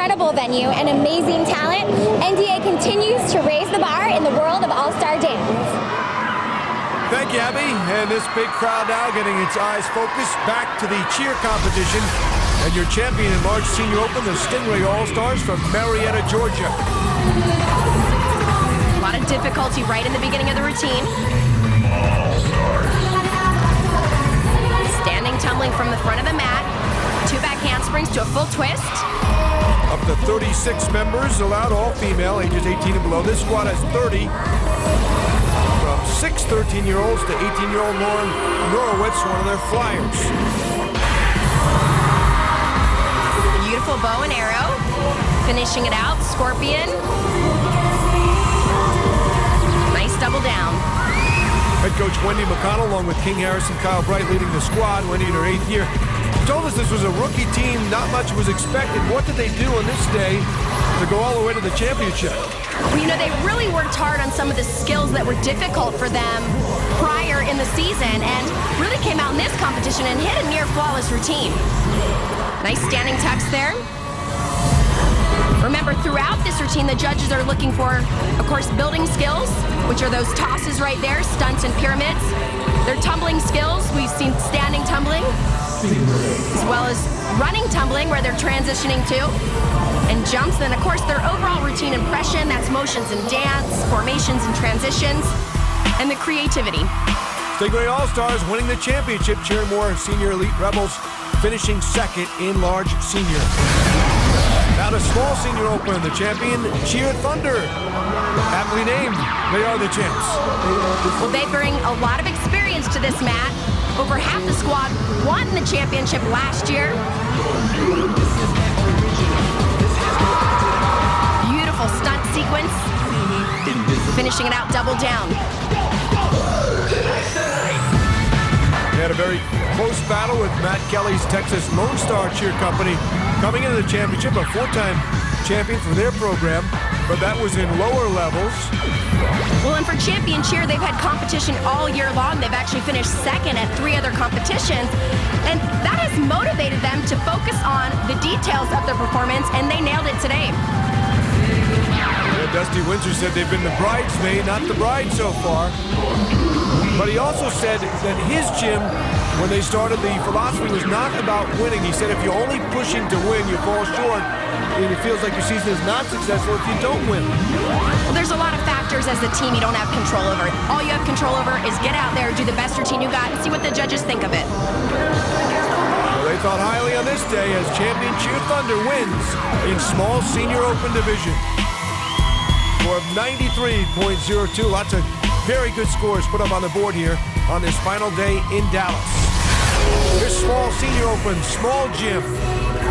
incredible venue and amazing talent, NDA continues to raise the bar in the world of all-star dance. Thank you, Abby. And this big crowd now getting its eyes focused back to the cheer competition. And your champion in large senior open, the Stingray All-Stars from Marietta, Georgia. A lot of difficulty right in the beginning of the routine. Standing tumbling from the front of the mat. 2 back handsprings to a full twist. Up to 36 members allowed, all female, ages 18 and below. This squad has 30. From 6 13-year-olds to 18-year-old Lauren Norowitz, one of their flyers. Beautiful bow and arrow. Finishing it out, scorpion. Nice double down. Head coach Wendy McConnell, along with King Harris and Kyle Bright, leading the squad. Wendy in her 8th year. Told us this was a rookie team, not much was expected. What did they do on this day to go all the way to the championship? Well, you know, they really worked hard on some of the skills that were difficult for them prior in the season and really came out in this competition and hit a near flawless routine. Nice standing tucks there. Remember, throughout this routine, the judges are looking for, of course, building skills, which are those tosses right there, stunts and pyramids. Their tumbling skills, we've seen standing tumbling, as well as running tumbling, where they're transitioning to, and jumps. Then, of course, their overall routine impression, that's motions and dance, formations and transitions, and the creativity. Stingray All-Stars winning the championship. Cheering more senior elite rebels, finishing 2nd in large senior. Now to small senior open, the champion, Cheer Thunder. Aptly named, they are the champs. Well, they bring a lot of experience to this mat. Over half the squad won the championship last year. Beautiful stunt sequence. Finishing it out double down. They had a very close battle with Matt Kelly's Texas Lone Star Cheer Company coming into the championship, a 4-time champion for their program, but that was in lower levels. Well, and for Champion Cheer, they've had competition all year long. They've actually finished 2nd at 3 other competitions, and that has motivated them to focus on the details of their performance, and they nailed it today. Yeah, Dusty Windsor said they've been the bridesmaid, not the bride so far. But he also said that his gym, when they started, the philosophy was not about winning. He said if you're only pushing to win, you fall short, and it feels like your season is not successful if you don't win. Well, there's a lot of factors as a team you don't have control over. All you have control over is get out there, do the best routine you got, and see what the judges think of it. Well, they thought highly on this day as champion Cheer Thunder wins in small senior open division. Score of 93.02. Lots of very good scores put up on the board here on this final day in Dallas. This small senior open, small gym.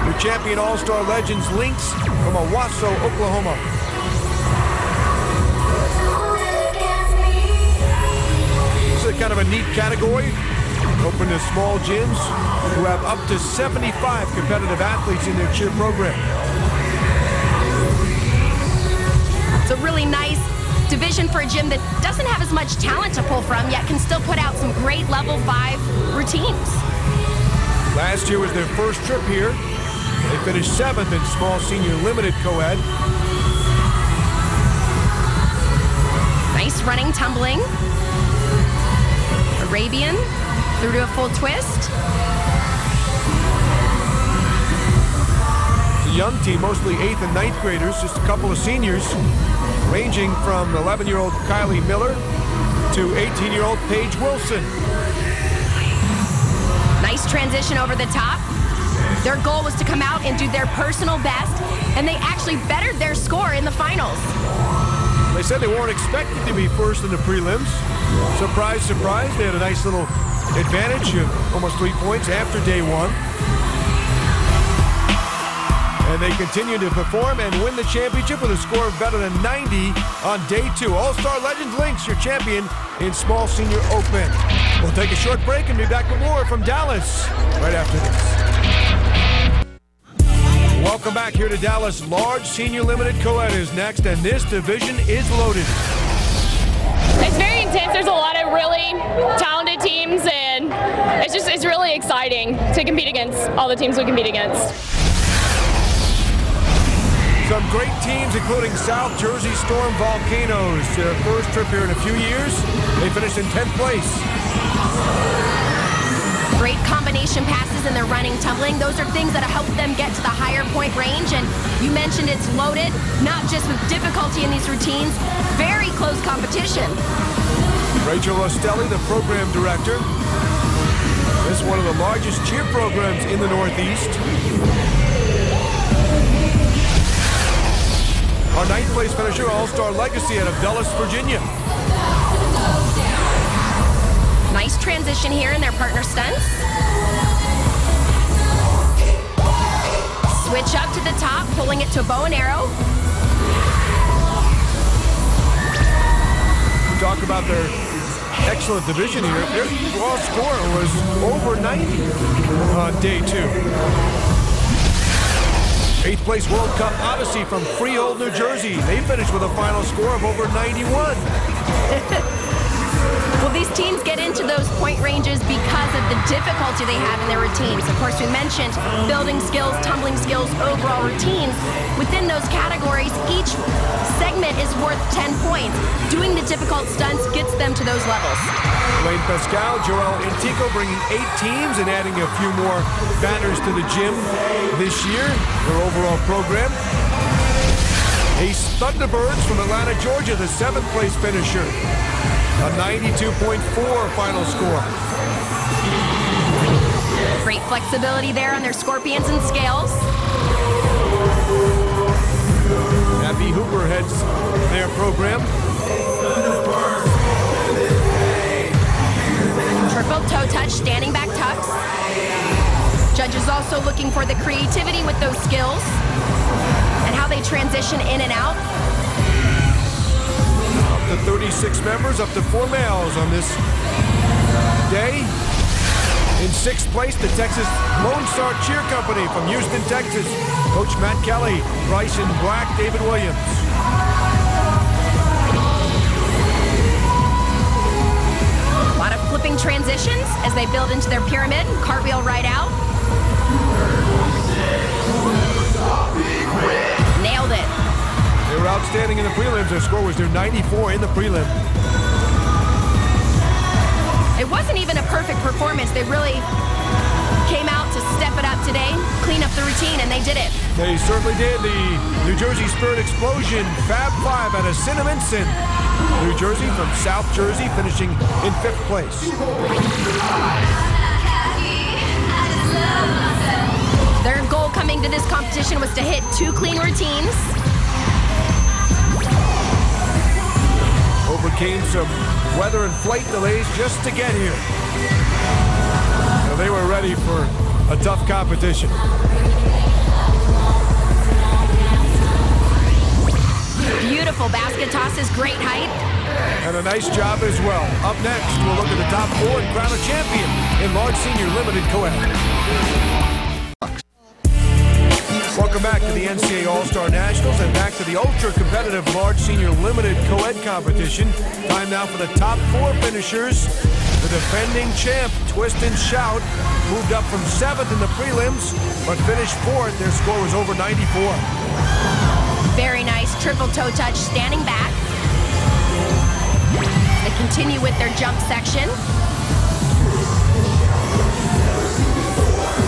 Your champion all-star legends Lynx from Owasso, Oklahoma. This is kind of a neat category. Open to small gyms who have up to 75 competitive athletes in their cheer program. It's a really nice division for a gym that doesn't have as much talent to pull from, yet can still put out some great level 5 routines. Last year was their first trip here. They finished 7th in small senior limited co-ed. Nice running, tumbling. Arabian through to a full twist. The young team, mostly 8th and 9th graders, just a couple of seniors, ranging from 11-year-old Kylie Miller to 18-year-old Paige Wilson. Nice transition over the top. Their goal was to come out and do their personal best, and they actually bettered their score in the finals. They said they weren't expected to be first in the prelims. Surprise, surprise, they had a nice little advantage of almost 3 points after day 1. And they continue to perform and win the championship with a score of better than 90 on day 2. All-Star Legends Lynx, your champion in small senior open. We'll take a short break and be back with more from Dallas right after this. Welcome back here to Dallas. Large senior limited co-ed is next, and this division is loaded. It's very intense. There's a lot of really talented teams, and it's really exciting to compete against all the teams we compete against. Some great teams, including South Jersey Storm Volcanoes. Their first trip here in a few years. They finished in 10th place. Great combination passes in their running, tumbling. Those are things that help them get to the higher point range. And you mentioned it's loaded, not just with difficulty in these routines, very close competition. Rachel Rostelli, the program director. This is one of the largest cheer programs in the Northeast. Our 9th place finisher, All-Star Legacy out of Dulles, Virginia. Nice transition here in their partner stunts. Switch up to the top, pulling it to a bow and arrow. Talk about their excellent division here. Their raw score was over 90 on day 2. 8th place World Cup Odyssey from Freehold, New Jersey. They finished with a final score of over 91. Well, these teams get into those point ranges because of the difficulty they have in their routines. Of course, we mentioned building skills, tumbling skills, overall routines. Within those categories, each segment is worth 10 points. Doing the difficult stunts gets them to those levels. Elaine Pascal, Joel Antico bringing 8 teams and adding a few more banners to the gym this year, their overall program. Ace Thunderbirds from Atlanta, Georgia, the 7th place finisher. A 92.4 final score. Great flexibility there on their scorpions and scales. Abby Hooper heads their program. Triple toe touch, standing back tucks. Judges also looking for the creativity with those skills and how they transition in and out. Up to 36 members, up to 4 males on this day. In 6th place, the Texas Lone Star Cheer Company from Houston, Texas. Coach Matt Kelly, Bryson Black, David Williams. A lot of flipping transitions as they build into their pyramid. Cartwheel right out. Nailed it. They were outstanding in the prelims. Their score was near 94 in the prelim. It wasn't even a perfect performance. They really came out to step it up today, clean up the routine, and they did it. They certainly did. The New Jersey Spirit Explosion, Fab 5 out of Cinnaminson, New Jersey, from South Jersey, finishing in 5th place. Their goal coming to this competition was to hit 2 clean routines. Overcame some weather and flight delays just to get here. So they were ready for a tough competition. Beautiful basket tosses, great height. And a nice job as well. Up next, we'll look at the top 4 and crown a champion in large senior limited co-ed. Welcome back to the NCAA All-Star Nationals and back to the ultra-competitive large senior limited co-ed competition. Time now for the top 4 finishers. The defending champ, Twist and Shout, moved up from 7th in the prelims, but finished 4th. Their score was over 94. Very nice triple toe touch, standing back. They continue with their jump section.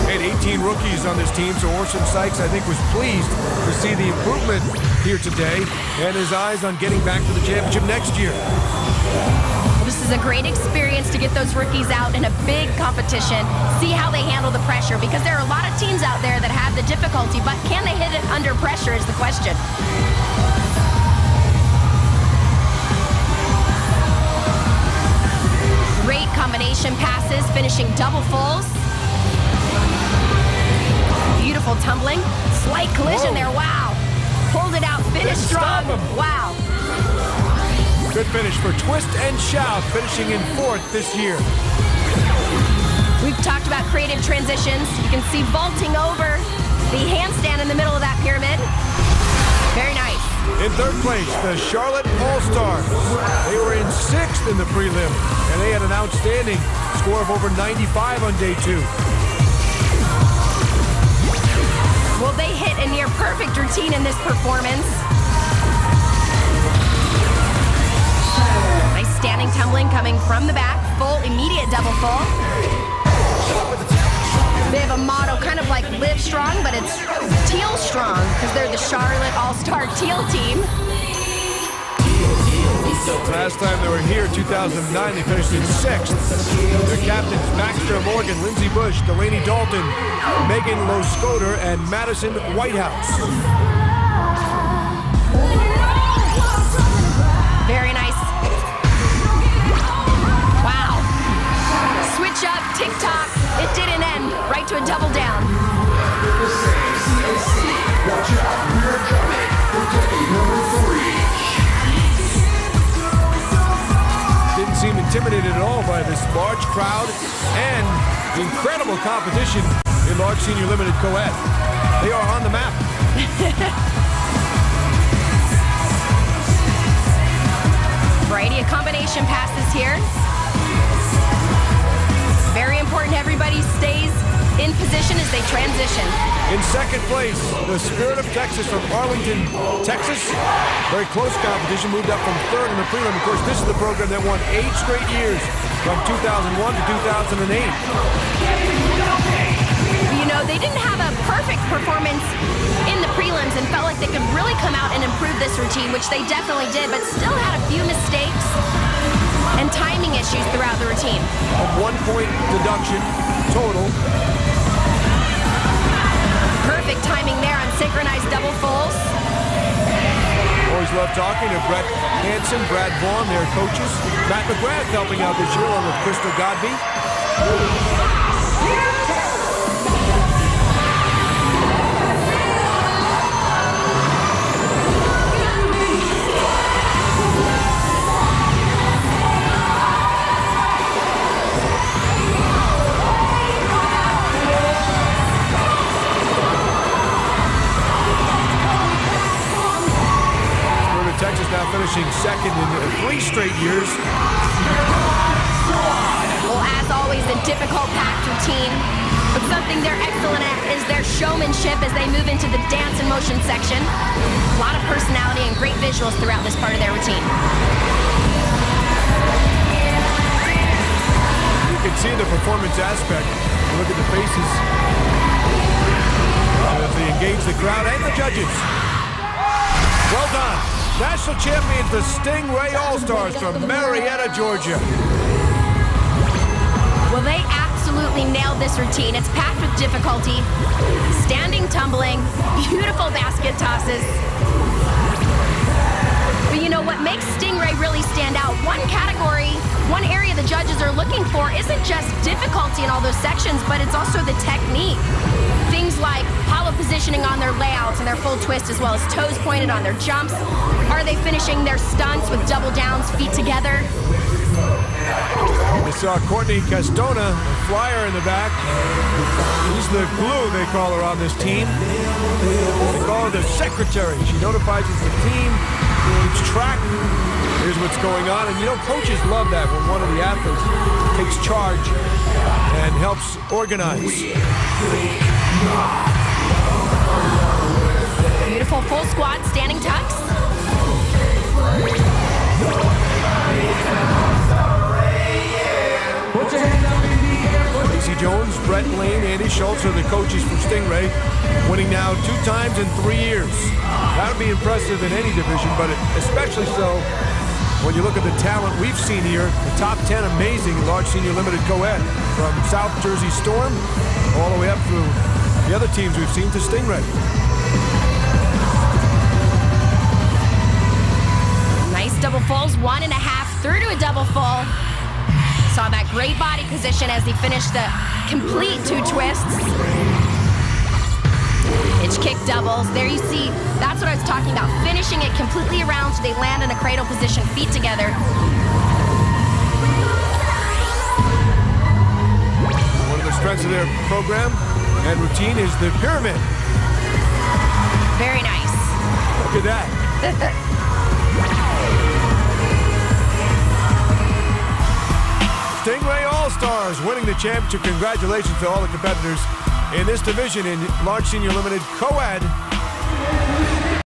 Had 18 rookies on this team, so Orson Sykes, I think, was pleased to see the improvement here today and his eyes on getting back to the championship next year. This is a great experience to get those rookies out in a big competition, see how they handle the pressure, because there are a lot of teams out there that have the difficulty, but can they hit it under pressure is the question. Great combination passes, finishing double fulls. Beautiful tumbling. Slight collision there. Wow. Pulled it out. Finished strong. Wow. Good finish for Twist and Shout, finishing in 4th this year. We've talked about creative transitions. You can see vaulting over the handstand in the middle of that pyramid. Very nice. In 3rd place, the Charlotte All-Stars. They were in 6th in the prelim, and they had an outstanding score of over 95 on day 2. Well, they hit a near perfect routine in this performance. Nice standing tumbling coming from the back, full immediate double full. They have a motto kind of like Live Strong, but it's Teal Strong because they're the Charlotte All-Star Teal team. Last time they were here, 2009, they finished in 6th. Their captains, Baxter Morgan, Lindsey Bush, Delaney Dalton, Megan Lowe-Scoter, and Madison Whitehouse. Very nice. Wow. Switch up, tick-tock. It didn't end. Right to a double down. Watch out, we're coming. We're taking number 3. Didn't seem intimidated at all by this large crowd and incredible competition in large senior limited co-ed. They are on the map. Variety of combination passes here. Very important everybody stays in position as they transition. In second place, the Spirit of Texas from Arlington, Texas. Very close competition, moved up from 3rd in the prelim. Of course, this is the program that won 8 straight years from 2001 to 2008. You know, they didn't have a perfect performance in the prelims and felt like they could really come out and improve this routine, which they definitely did, but still had a few mistakes and timing issues throughout the routine. A 1-point deduction total. Perfect timing there on synchronized double fulls. Always love talking to Brett Hansen, Brad Vaughn, their coaches. Matt McGrath helping out this year along with Crystal Godby. Texas now finishing 2nd in 3 straight years. Well, as always, a difficult packed routine. But something they're excellent at is their showmanship as they move into the dance and motion section. A lot of personality and great visuals throughout this part of their routine. You can see the performance aspect. Look at the faces as they engage the crowd and the judges. Well done. National champions, the Stingray All-Stars from Marietta, Georgia. Well, they absolutely nailed this routine. It's packed with difficulty, standing tumbling, beautiful basket tosses. But you know what makes Stingray really stand out? One category, one area the judges are looking for isn't just difficulty in all those sections, but it's also the technique. Things like hollow positioning on their layouts and their full twist, as well as toes pointed on their jumps. Are they finishing their stunts with double downs, feet together? We saw Courtney Castona, a flyer in the back. She's the glue, they call her, on this team. They call her the secretary. She notifies the team, keeps track. Here's what's going on. And you know, coaches love that when one of the athletes takes charge and helps organize. Beautiful full squat, standing tucks. Lacey Jones, Brett Lane, Andy Schultz are the coaches for Stingray, winning now 2 times in 3 years. That would be impressive in any division, but especially so when you look at the talent we've seen here. The top 10 amazing large senior limited co-ed, from South Jersey Storm all the way up through the other teams we've seen to Stingray. Nice double fulls, 1.5 through to a double full. Saw that great body position as he finished the complete 2 twists. Hitch kick doubles. There you see, that's what I was talking about. Finishing it completely around so they land in a cradle position, feet together. One of the strengths of their program and routine is the pyramid. Very nice. Look at that. Stingray All-Stars winning the championship. Congratulations to all the competitors in this division in large senior limited co-ed.